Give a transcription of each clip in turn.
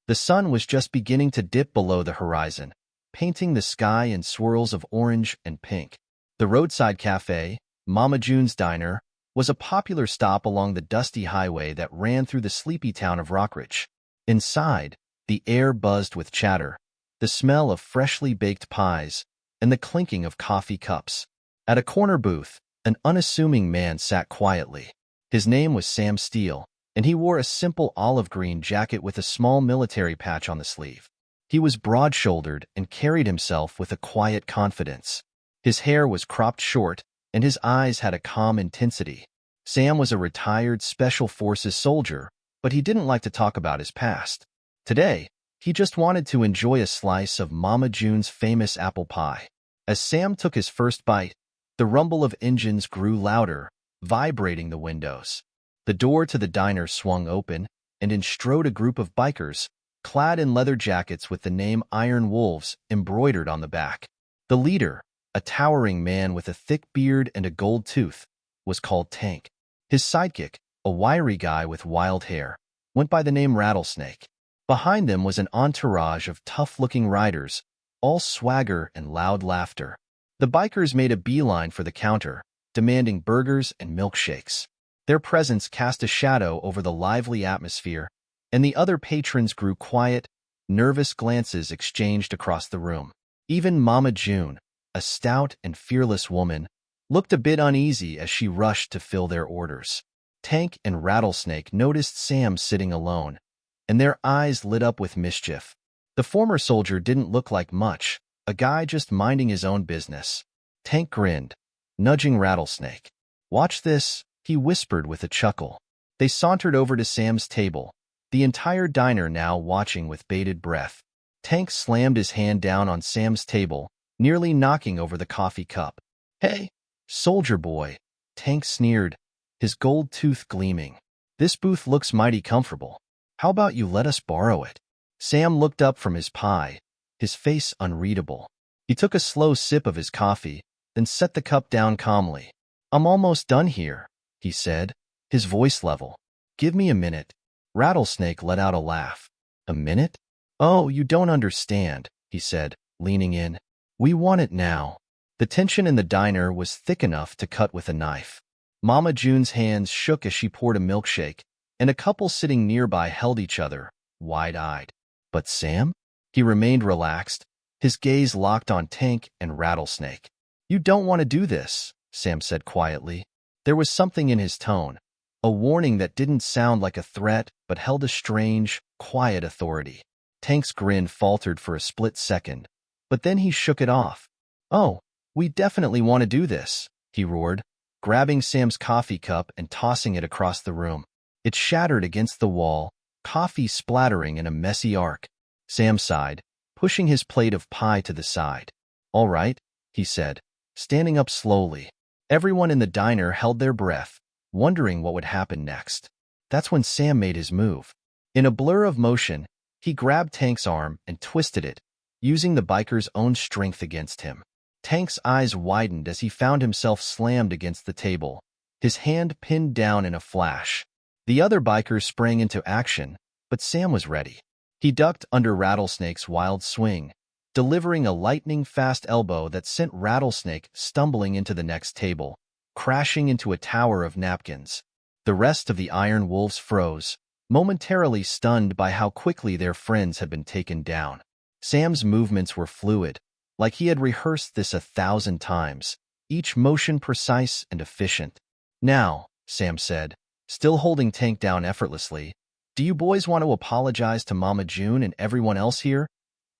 The sun was just beginning to dip below the horizon, painting the sky in swirls of orange and pink. The Roadside Café, Mama June's diner, was a popular stop along the dusty highway that ran through the sleepy town of Rockridge. Inside, the air buzzed with chatter, the smell of freshly baked pies, and the clinking of coffee cups. At a corner booth, an unassuming man sat quietly. His name was Sam Steele, and he wore a simple olive green jacket with a small military patch on the sleeve. He was broad-shouldered and carried himself with a quiet confidence. His hair was cropped short, and his eyes had a calm intensity. Sam was a retired Special Forces soldier, but he didn't like to talk about his past. Today, he just wanted to enjoy a slice of Mama June's famous apple pie. As Sam took his first bite, the rumble of engines grew louder, vibrating the windows. The door to the diner swung open, and in strode a group of bikers, clad in leather jackets with the name Iron Wolves embroidered on the back. The leader, a towering man with a thick beard and a gold tooth, was called Tank. His sidekick, a wiry guy with wild hair, went by the name Rattlesnake. Behind them was an entourage of tough-looking riders, all swagger and loud laughter. The bikers made a beeline for the counter, demanding burgers and milkshakes. Their presence cast a shadow over the lively atmosphere, and the other patrons grew quiet, nervous glances exchanged across the room. Even Mama June, a stout and fearless woman, looked a bit uneasy as she rushed to fill their orders. Tank and Rattlesnake noticed Sam sitting alone, and their eyes lit up with mischief. The former soldier didn't look like much, a guy just minding his own business. Tank grinned, nudging Rattlesnake. "Watch this," he whispered with a chuckle. They sauntered over to Sam's table, the entire diner now watching with bated breath. Tank slammed his hand down on Sam's table, nearly knocking over the coffee cup. "Hey, soldier boy," Tank sneered, his gold tooth gleaming. "This booth looks mighty comfortable. How about you let us borrow it?" Sam looked up from his pie, his face unreadable. He took a slow sip of his coffee, then set the cup down calmly. "I'm almost done here," he said, his voice level. "Give me a minute." Rattlesnake let out a laugh. "A minute? Oh, you don't understand," he said, leaning in. "We want it now." The tension in the diner was thick enough to cut with a knife. Mama June's hands shook as she poured a milkshake, and a couple sitting nearby held each other, wide-eyed. But Sam? He remained relaxed, his gaze locked on Tank and Rattlesnake. "You don't want to do this," Sam said quietly. There was something in his tone, a warning that didn't sound like a threat but held a strange, quiet authority. Tank's grin faltered for a split second, but then he shook it off. "Oh, we definitely want to do this," he roared, grabbing Sam's coffee cup and tossing it across the room. It shattered against the wall, coffee splattering in a messy arc. Sam sighed, pushing his plate of pie to the side. "All right," he said, standing up slowly. Everyone in the diner held their breath, wondering what would happen next. That's when Sam made his move. In a blur of motion, he grabbed Tank's arm and twisted it, using the biker's own strength against him. Tank's eyes widened as he found himself slammed against the table, his hand pinned down in a flash. The other bikers sprang into action, but Sam was ready. He ducked under Rattlesnake's wild swing, delivering a lightning-fast elbow that sent Rattlesnake stumbling into the next table, crashing into a tower of napkins. The rest of the Iron Wolves froze, momentarily stunned by how quickly their friends had been taken down. Sam's movements were fluid, like he had rehearsed this 1,000 times, each motion precise and efficient. "Now," Sam said, still holding Tank down effortlessly, "do you boys want to apologize to Mama June and everyone else here?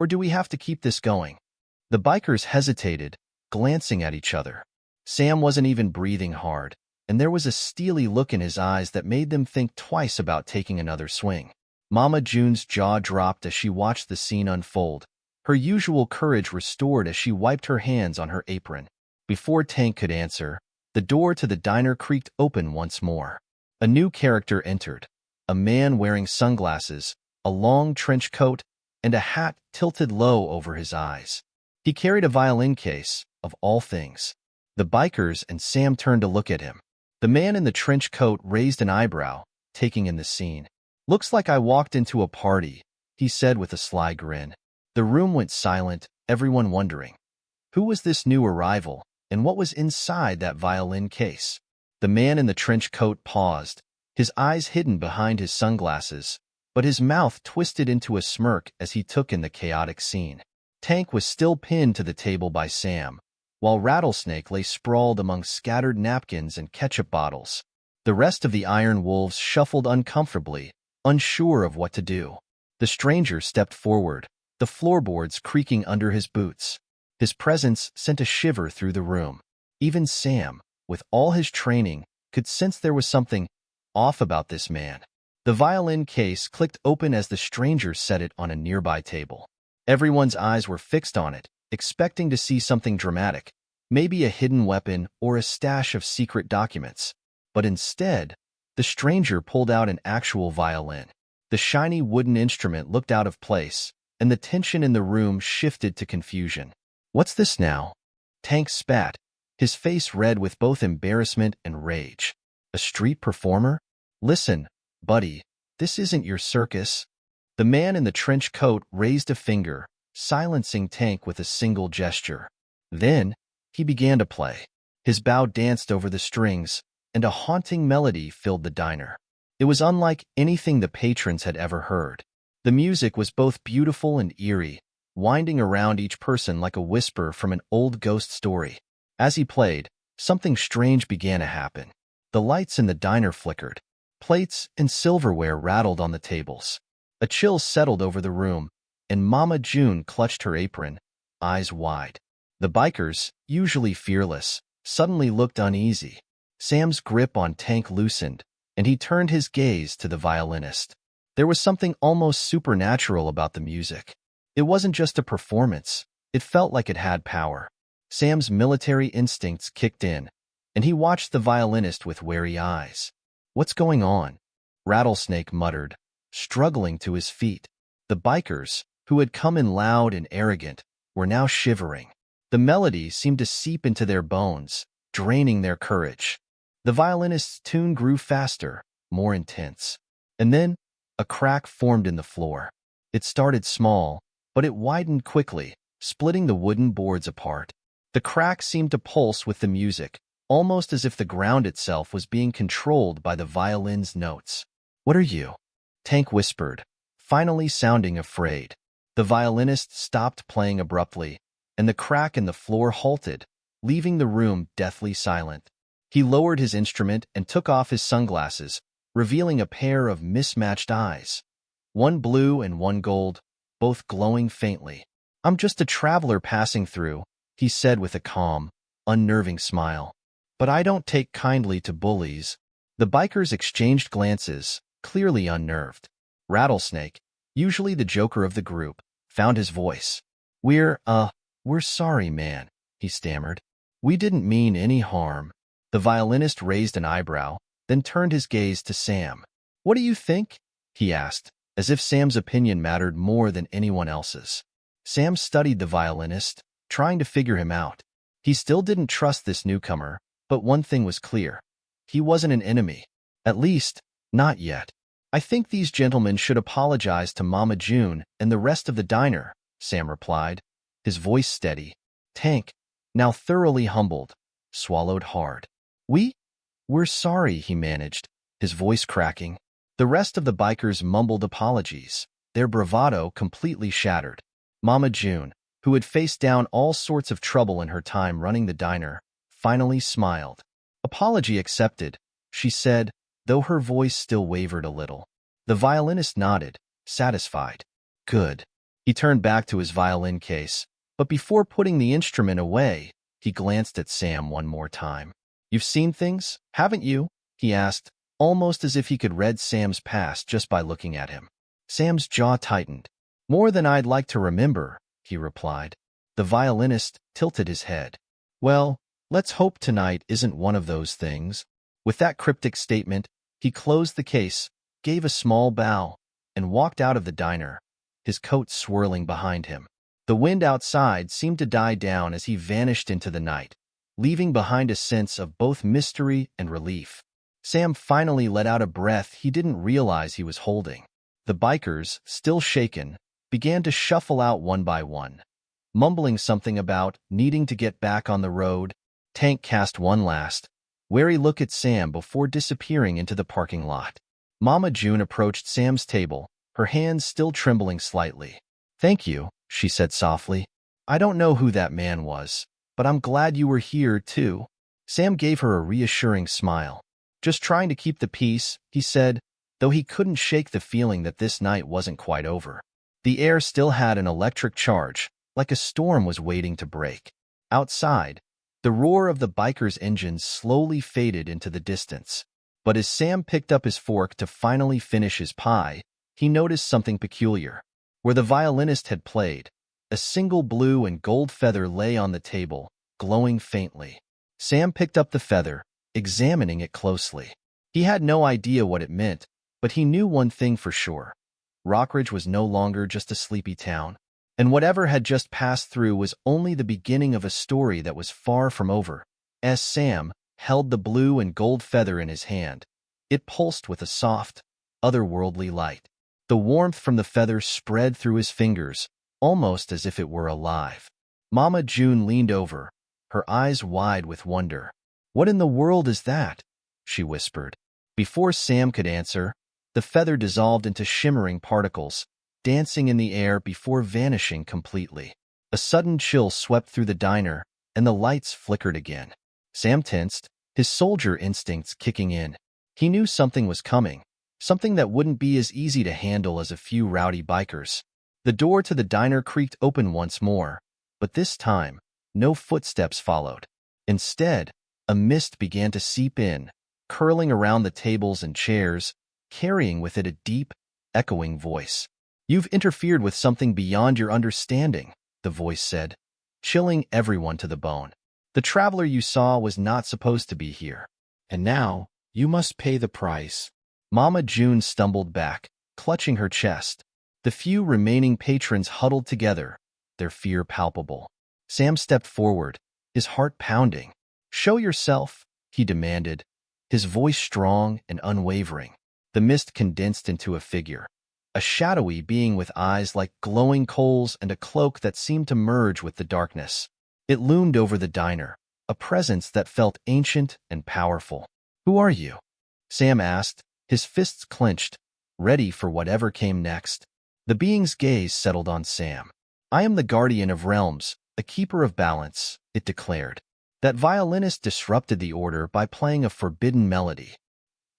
Or do we have to keep this going?" The bikers hesitated, glancing at each other. Sam wasn't even breathing hard, and there was a steely look in his eyes that made them think twice about taking another swing. Mama June's jaw dropped as she watched the scene unfold, her usual courage restored as she wiped her hands on her apron. Before Tank could answer, the door to the diner creaked open once more. A new character entered, a man wearing sunglasses, a long trench coat, and a hat tilted low over his eyes. He carried a violin case, of all things. The bikers and Sam turned to look at him. The man in the trench coat raised an eyebrow, taking in the scene. "Looks like I walked into a party," he said with a sly grin. The room went silent, everyone wondering. Who was this new arrival, and what was inside that violin case? The man in the trench coat paused, his eyes hidden behind his sunglasses, but his mouth twisted into a smirk as he took in the chaotic scene. Tank was still pinned to the table by Sam, while Rattlesnake lay sprawled among scattered napkins and ketchup bottles. The rest of the Iron Wolves shuffled uncomfortably, unsure of what to do. The stranger stepped forward, the floorboards creaking under his boots. His presence sent a shiver through the room. Even Sam, with all his training, could sense there was something off about this man. The violin case clicked open as the stranger set it on a nearby table. Everyone's eyes were fixed on it, expecting to see something dramatic, maybe a hidden weapon or a stash of secret documents. But instead, the stranger pulled out an actual violin. The shiny wooden instrument looked out of place, and the tension in the room shifted to confusion. "What's this now?" Tank spat, his face red with both embarrassment and rage. "A street performer? Listen, buddy, this isn't your circus." The man in the trench coat raised a finger, silencing Tank with a single gesture. Then, he began to play. His bow danced over the strings, and a haunting melody filled the diner. It was unlike anything the patrons had ever heard. The music was both beautiful and eerie, winding around each person like a whisper from an old ghost story. As he played, something strange began to happen. The lights in the diner flickered. Plates and silverware rattled on the tables. A chill settled over the room, and Mama June clutched her apron, eyes wide. The bikers, usually fearless, suddenly looked uneasy. Sam's grip on Tank loosened, and he turned his gaze to the violinist. There was something almost supernatural about the music. It wasn't just a performance, it felt like it had power. Sam's military instincts kicked in, and he watched the violinist with wary eyes. "What's going on?" Rattlesnake muttered, struggling to his feet. The bikers, who had come in loud and arrogant, were now shivering. The melody seemed to seep into their bones, draining their courage. The violinist's tune grew faster, more intense. And then, a crack formed in the floor. It started small, but it widened quickly, splitting the wooden boards apart. The crack seemed to pulse with the music, almost as if the ground itself was being controlled by the violin's notes. "What are you?" Tank whispered, finally sounding afraid. The violinist stopped playing abruptly, and the crack in the floor halted, leaving the room deathly silent. He lowered his instrument and took off his sunglasses, revealing a pair of mismatched eyes. One blue and one gold, both glowing faintly. "I'm just a traveler passing through," he said with a calm, unnerving smile. "But I don't take kindly to bullies." The bikers exchanged glances, clearly unnerved. Rattlesnake, usually the joker of the group, found his voice. We're sorry, man," he stammered. "We didn't mean any harm." The violinist raised an eyebrow, then turned his gaze to Sam. "What do you think?" he asked, as if Sam's opinion mattered more than anyone else's. Sam studied the violinist, trying to figure him out. He still didn't trust this newcomer, but one thing was clear. He wasn't an enemy. At least, not yet. "I think these gentlemen should apologize to Mama June and the rest of the diner," Sam replied, his voice steady. Tank, now thoroughly humbled, swallowed hard. We're sorry," he managed, his voice cracking. The rest of the bikers mumbled apologies, their bravado completely shattered. Mama June, who had faced down all sorts of trouble in her time running the diner, finally smiled. "Apology accepted," she said, though her voice still wavered a little. The violinist nodded, satisfied. "Good." He turned back to his violin case, but before putting the instrument away, he glanced at Sam one more time. "You've seen things, haven't you?" he asked, almost as if he could read Sam's past just by looking at him. Sam's jaw tightened. "More than I'd like to remember," he replied. The violinist tilted his head. "Well, let's hope tonight isn't one of those things." With that cryptic statement, he closed the case, gave a small bow, and walked out of the diner, his coat swirling behind him. The wind outside seemed to die down as he vanished into the night, leaving behind a sense of both mystery and relief. Sam finally let out a breath he didn't realize he was holding. The bikers, still shaken, began to shuffle out one by one, mumbling something about needing to get back on the road. Tank cast one last, wary look at Sam before disappearing into the parking lot. Mama June approached Sam's table, her hands still trembling slightly. "Thank you," she said softly. "I don't know who that man was, but I'm glad you were here, too." Sam gave her a reassuring smile. "Just trying to keep the peace," he said, though he couldn't shake the feeling that this night wasn't quite over. The air still had an electric charge, like a storm was waiting to break. Outside, the roar of the bikers' engines slowly faded into the distance. But as Sam picked up his fork to finally finish his pie, he noticed something peculiar. Where the violinist had played, a single blue and gold feather lay on the table, glowing faintly. Sam picked up the feather, examining it closely. He had no idea what it meant, but he knew one thing for sure. Rockridge was no longer just a sleepy town, and whatever had just passed through was only the beginning of a story that was far from over. As Sam held the blue and gold feather in his hand, it pulsed with a soft, otherworldly light. The warmth from the feather spread through his fingers, almost as if it were alive. Mama June leaned over, her eyes wide with wonder. "What in the world is that?" she whispered. Before Sam could answer, the feather dissolved into shimmering particles, dancing in the air before vanishing completely. A sudden chill swept through the diner, and the lights flickered again. Sam tensed, his soldier instincts kicking in. He knew something was coming, something that wouldn't be as easy to handle as a few rowdy bikers. The door to the diner creaked open once more, but this time, no footsteps followed. Instead, a mist began to seep in, curling around the tables and chairs, carrying with it a deep, echoing voice. "You've interfered with something beyond your understanding," the voice said, chilling everyone to the bone. "The traveler you saw was not supposed to be here, and now you must pay the price." Mama June stumbled back, clutching her chest. The few remaining patrons huddled together, their fear palpable. Sam stepped forward, his heart pounding. "Show yourself," he demanded, his voice strong and unwavering. The mist condensed into a figure, a shadowy being with eyes like glowing coals and a cloak that seemed to merge with the darkness. It loomed over the diner, a presence that felt ancient and powerful. "Who are you?" Sam asked, his fists clenched, ready for whatever came next. The being's gaze settled on Sam. "I am the guardian of realms, a keeper of balance," it declared. "That violinist disrupted the order by playing a forbidden melody.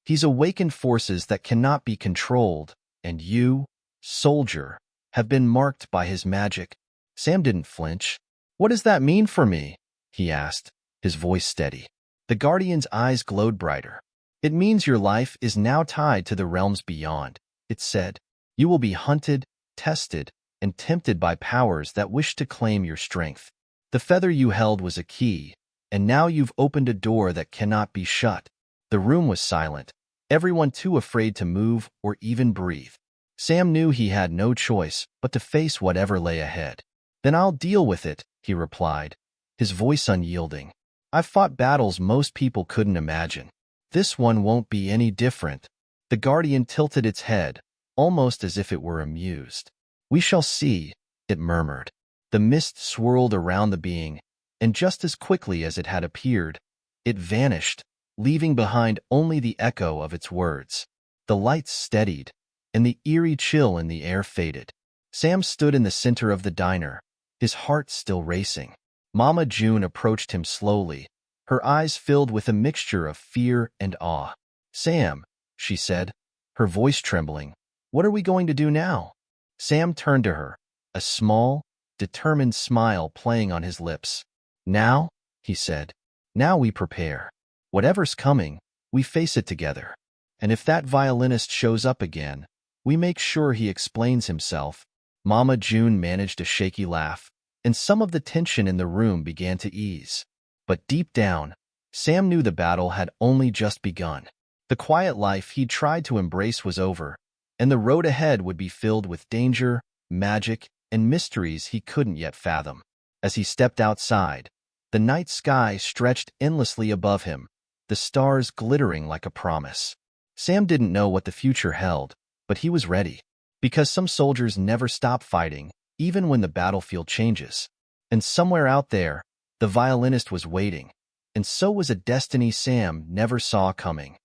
He's awakened forces that cannot be controlled, and you, soldier, have been marked by his magic." Sam didn't flinch. "What does that mean for me?" he asked, his voice steady. The guardian's eyes glowed brighter. "It means your life is now tied to the realms beyond," it said. "You will be hunted, tested, and tempted by powers that wish to claim your strength. The feather you held was a key, and now you've opened a door that cannot be shut." The room was silent, everyone too afraid to move or even breathe. Sam knew he had no choice but to face whatever lay ahead. "Then I'll deal with it," he replied, his voice unyielding. "I've fought battles most people couldn't imagine. This one won't be any different." The guardian tilted its head, almost as if it were amused. "We shall see," it murmured. The mist swirled around the being, and just as quickly as it had appeared, it vanished, leaving behind only the echo of its words. The lights steadied, and the eerie chill in the air faded. Sam stood in the center of the diner, his heart still racing. Mama June approached him slowly, her eyes filled with a mixture of fear and awe. "Sam," she said, her voice trembling, "what are we going to do now?" Sam turned to her, a small, determined smile playing on his lips. "Now," he said, "now we prepare. Whatever's coming, we face it together. And if that violinist shows up again, we make sure he explains himself." Mama June managed a shaky laugh, and some of the tension in the room began to ease. But deep down, Sam knew the battle had only just begun. The quiet life he'd tried to embrace was over, and the road ahead would be filled with danger, magic, and mysteries he couldn't yet fathom. As he stepped outside, the night sky stretched endlessly above him, the stars glittering like a promise. Sam didn't know what the future held, but he was ready. Because some soldiers never stop fighting, even when the battlefield changes. And somewhere out there, the violinist was waiting, and so was a destiny Sam never saw coming.